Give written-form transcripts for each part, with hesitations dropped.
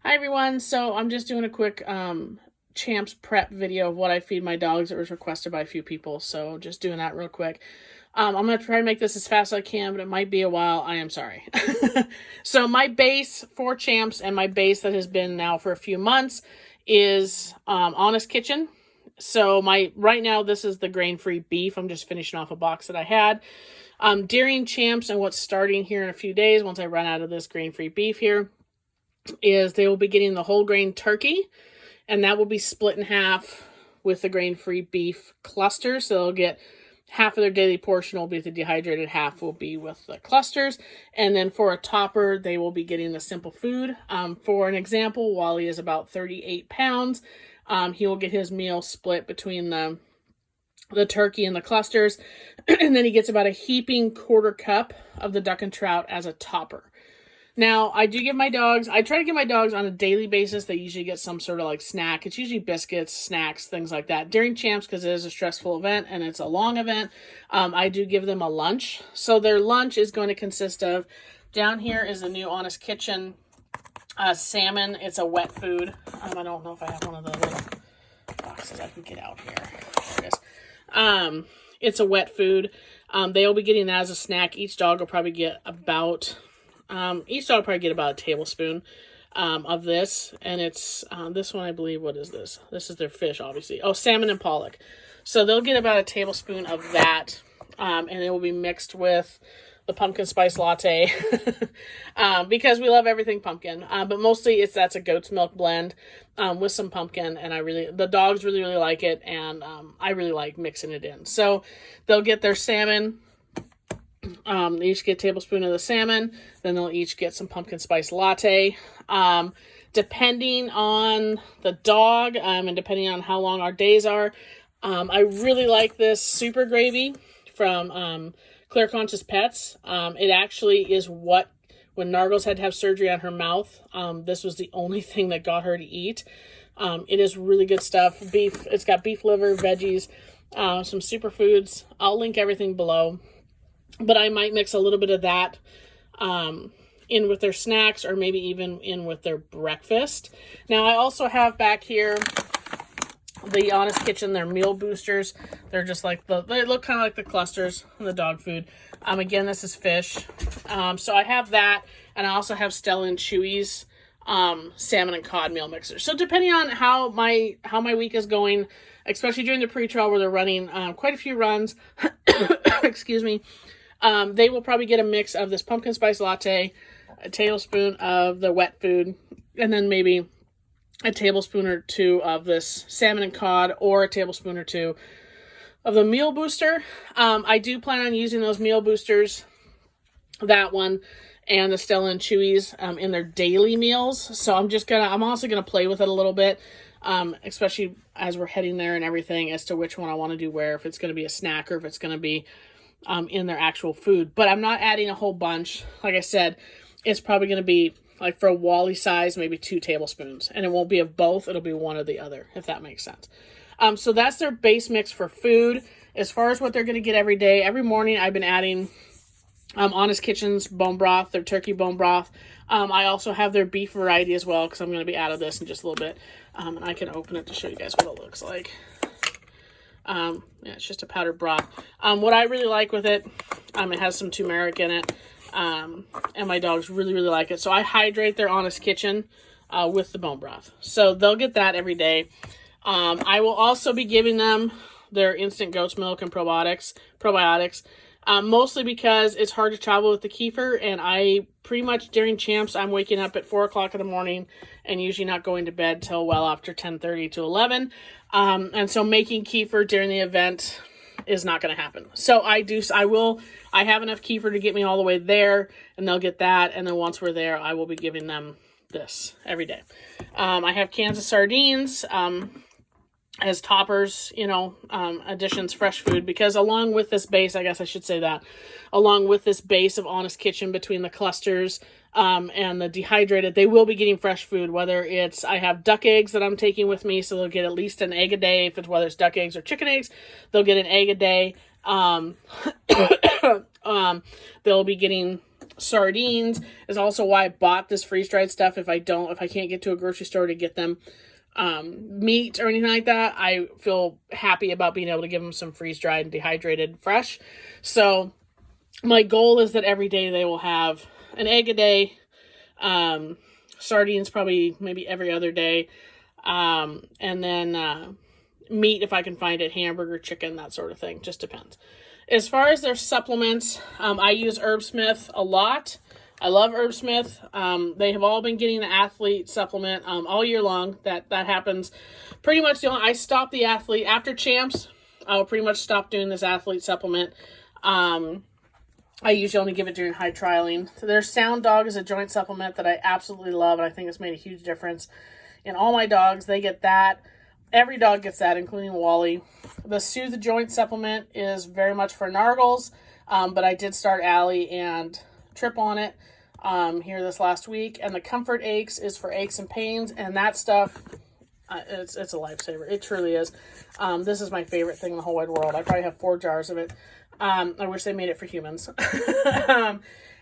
Hi everyone, so I'm just doing a quick Champs prep video of what I feed my dogs. It was requested by a few people, so just doing that real quick. I'm going to try to make this as fast as I can, but it might be a while. I am sorry. So my base for Champs, and my base that has been now for a few months, is Honest Kitchen. So right now this is the grain-free beef. I'm just finishing off a box that I had. During Champs, and what's starting here in a few days, once I run out of this grain-free beef here, is they will be getting the whole grain turkey, and that will be split in half with the grain-free beef cluster. So they'll get half of their daily portion will be the dehydrated, half will be with the clusters. And then for a topper, they will be getting the simple food. For an example, Wally is about 38 pounds. He will get his meal split between the turkey and the clusters. And then he gets about a heaping quarter cup of the duck and trout as a topper. Now, I try to give my dogs on a daily basis. They usually get some sort of like snack. It's usually biscuits, snacks, things like that. During Champs, because it is a stressful event and it's a long event, I do give them a lunch. So their lunch is going to consist of, down here is the new Honest Kitchen salmon. It's a wet food. I don't know if I have one of the little boxes I can get out here. There it is. It's a wet food. They will be getting that as a snack. Each dog will probably get about... a tablespoon of this, and it's this one, I believe. What is this? This is their fish, obviously. Oh, salmon and pollock. So they'll get about a tablespoon of that, and it will be mixed with the pumpkin spice latte because we love everything pumpkin. But mostly that's a goat's milk blend with some pumpkin, and the dogs really like it, and I really like mixing it in. So they'll get their salmon. They each get a tablespoon of the salmon. Then they'll each get some pumpkin spice latte. Depending on the dog and depending on how long our days are, I really like this super gravy from Clear Conscious Pets. It actually is when Nargles had to have surgery on her mouth, this was the only thing that got her to eat. It is really good stuff. Beef. It's got beef liver, veggies, some superfoods. I'll link everything below. But I might mix a little bit of that in with their snacks, or maybe even in with their breakfast. Now, I also have back here the Honest Kitchen, their meal boosters. They're just like they look kind of like the clusters in the dog food. Again, this is fish. So I have that, and I also have Stella and Chewy's salmon and cod meal mixer. So depending on how my week is going, especially during the pre-trial where they're running quite a few runs, excuse me, they will probably get a mix of this pumpkin spice latte, a tablespoon of the wet food, and then maybe a tablespoon or two of this salmon and cod, or a tablespoon or two of the meal booster. I do plan on using those meal boosters, that one, and the Stella and Chewy's in their daily meals. So I'm also gonna play with it a little bit, especially as we're heading there and everything, as to which one I want to do where, if it's going to be a snack or if it's going to be in their actual food. But I'm not adding a whole bunch. Like I said, it's probably going to be, like for a Wally size, maybe 2 tablespoons. And it won't be of both. It'll be one or the other, if that makes sense. So that's their base mix for food. As far as what they're going to get every day, every morning I've been adding Honest Kitchen's bone broth, their turkey bone broth. I also have their beef variety as well, because I'm going to be out of this in just a little bit. And I can open it to show you guys what it looks like. Yeah, it's just a powdered broth. What I really like with it, it has some turmeric in it, and my dogs really like it. So I hydrate their Honest Kitchen with the bone broth. So they'll get that every day. I will also be giving them their instant goat's milk and probiotics. Mostly because it's hard to travel with the kefir, and I pretty much during Champs, I'm waking up at 4 o'clock in the morning and usually not going to bed till well after 10:30 to 11. And so making kefir during the event is not going to happen. So I have enough kefir to get me all the way there, and they'll get that. And then once we're there, I will be giving them this every day. I have cans of sardines, as toppers, additions, fresh food, because along with this base, I guess I should say that, along with this base of Honest Kitchen between the clusters and the dehydrated, they will be getting fresh food, whether I have duck eggs that I'm taking with me, so they'll get at least an egg a day. Whether it's duck eggs or chicken eggs, they'll get an egg a day. They'll be getting Sardines is also why I bought this freeze-dried stuff. If I can't get to a grocery store to get them meat or anything like that, I feel happy about being able to give them some freeze-dried and dehydrated fresh. So my goal is that every day they will have an egg a day, sardines probably maybe every other day, and then meat if I can find it, hamburger, chicken, that sort of thing. Just depends. As far as their supplements, I use Herbsmith a lot. I love Herbsmith. They have all been getting the athlete supplement all year long. That happens pretty much. I stopped the athlete after champs. I'll pretty much stop doing this athlete supplement. I usually only give it during high trialing. So their Sound Dog is a joint supplement that I absolutely love, and I think it's made a huge difference in all my dogs. They get that. Every dog gets that, including Wally. The Soothe Joint supplement is very much for Nargles, but I did start Allie and Trip on it here this last week. And the Comfort Aches is for aches and pains, and that stuff, it's a lifesaver. It truly is. This is my favorite thing in the whole wide world. I probably have 4 jars of it. I wish they made it for humans.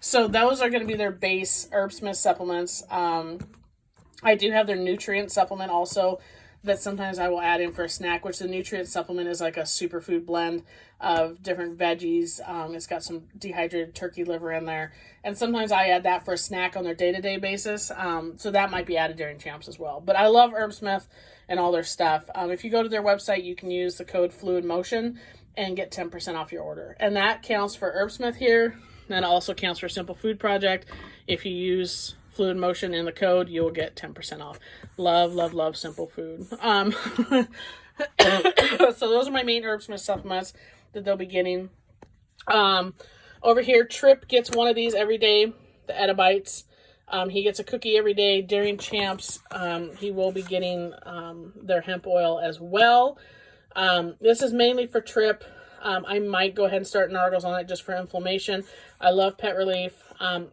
So those are going to be their base Herbsmith supplements. I do have their nutrient supplement also that sometimes I will add in for a snack, which the nutrient supplement is like a superfood blend of different veggies. It's got some dehydrated turkey liver in there. And sometimes I add that for a snack on their day-to-day basis. So that might be added during champs as well. But I love Herbsmith and all their stuff. If you go to their website, you can use the code Fluid Motion and get 10% off your order. And that counts for Herbsmith here. And it also counts for Simple Food Project. If you use Fluid Motion in the code, you'll get 10% off. Love, love, love Simple Food. So those are my main Herbsmith supplements that they'll be getting. Over here, Trip gets one of these every day, the Edibites. He gets a cookie every day. During champs, he will be getting their hemp oil as well. This is mainly for Trip. I might go ahead and start Nargles on it just for inflammation. I love Pet Relief.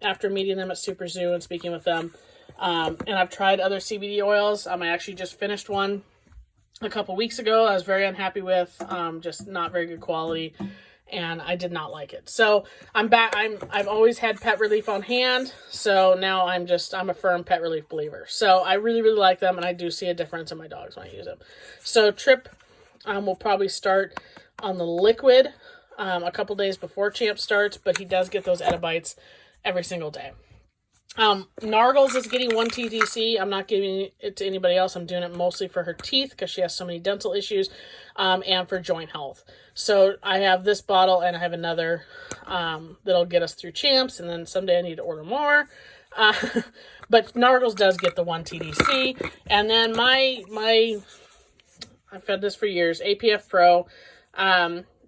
After meeting them at Super Zoo and speaking with them, and I've tried other CBD oils. I actually just finished one a couple weeks ago. I was very unhappy with, just not very good quality, and I did not like it. So I'm back. I've always had Pet Relief on hand, so now I'm a firm Pet Relief believer. So I really, really like them, and I do see a difference in my dogs when I use them. So Trip will probably start on the liquid a couple days before champ starts, but he does get those Edibites every single day. Nargles is getting 1 TDC. I'm not giving it to anybody else. I'm doing it mostly for her teeth because she has so many dental issues, and for joint health. So I have this bottle and I have another that'll get us through champs, and then someday I need to order more. But Nargles does get the 1 TDC. And then my I've had this for years, APF Pro.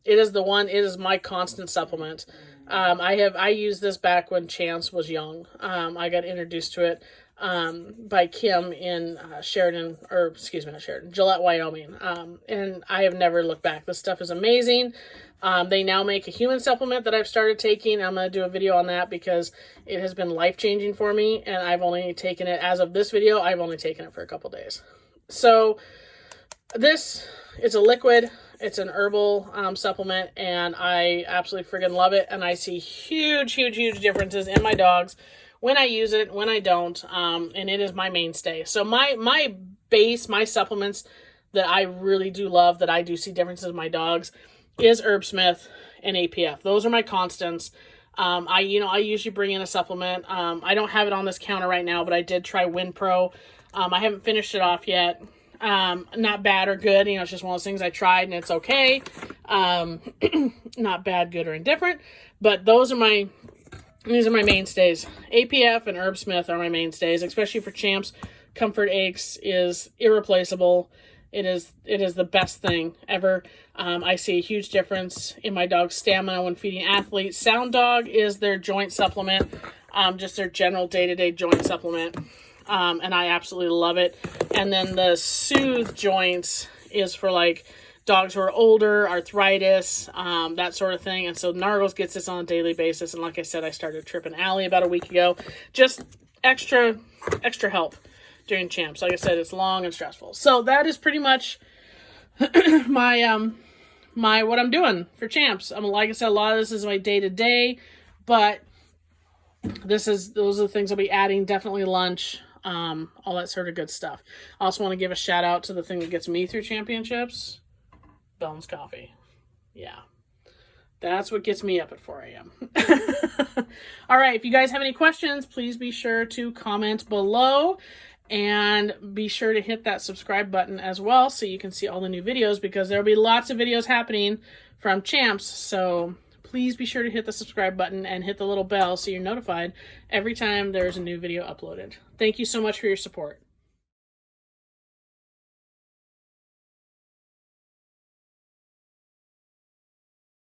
It is my constant supplement. I used this back when Chance was young. I got introduced to it by Kim in Gillette, Wyoming. And I have never looked back. This stuff is amazing. They now make a human supplement that I've started taking. I'm going to do a video on that because it has been life-changing for me. And I've only taken it, as of this video, I've only taken it for a couple days. So this is a liquid. It's an herbal supplement, and I absolutely friggin' love it. And I see huge, huge, huge differences in my dogs when I use it, when I don't, and it is my mainstay. So my supplements that I really do love, that I do see differences in my dogs, is Herbsmith and APF. Those are my constants. I usually bring in a supplement. I don't have it on this counter right now, but I did try WinPro. I haven't finished it off yet. Not bad or good, it's just one of those things I tried and it's okay. Not bad, good, or indifferent, but these are my mainstays. APF and Herbsmith are my mainstays, especially for champs. Comfort Aches is irreplaceable. It is the best thing ever. I see a huge difference in my dog's stamina when feeding athletes. Sound Dog is their joint supplement, just their general day-to-day joint supplement. And I absolutely love it. And then the Soothe Joints is for like dogs who are older, arthritis, that sort of thing. And so Nargles gets this on a daily basis. And like I said, I started Trip and Allie about a week ago. Just extra help during champs. Like I said, it's long and stressful. So that is pretty much my what I'm doing for champs. Like I said, a lot of this is my day-to-day, but those are the things I'll be adding. Definitely lunch, all that sort of good stuff. I also want to give a shout out to the thing that gets me through championships, Bones Coffee. Yeah. That's what gets me up at 4 a.m. All right. If you guys have any questions, please be sure to comment below, and be sure to hit that subscribe button as well so you can see all the new videos, because there'll be lots of videos happening from Champs. So please be sure to hit the subscribe button and hit the little bell so you're notified every time there's a new video uploaded. Thank you so much for your support.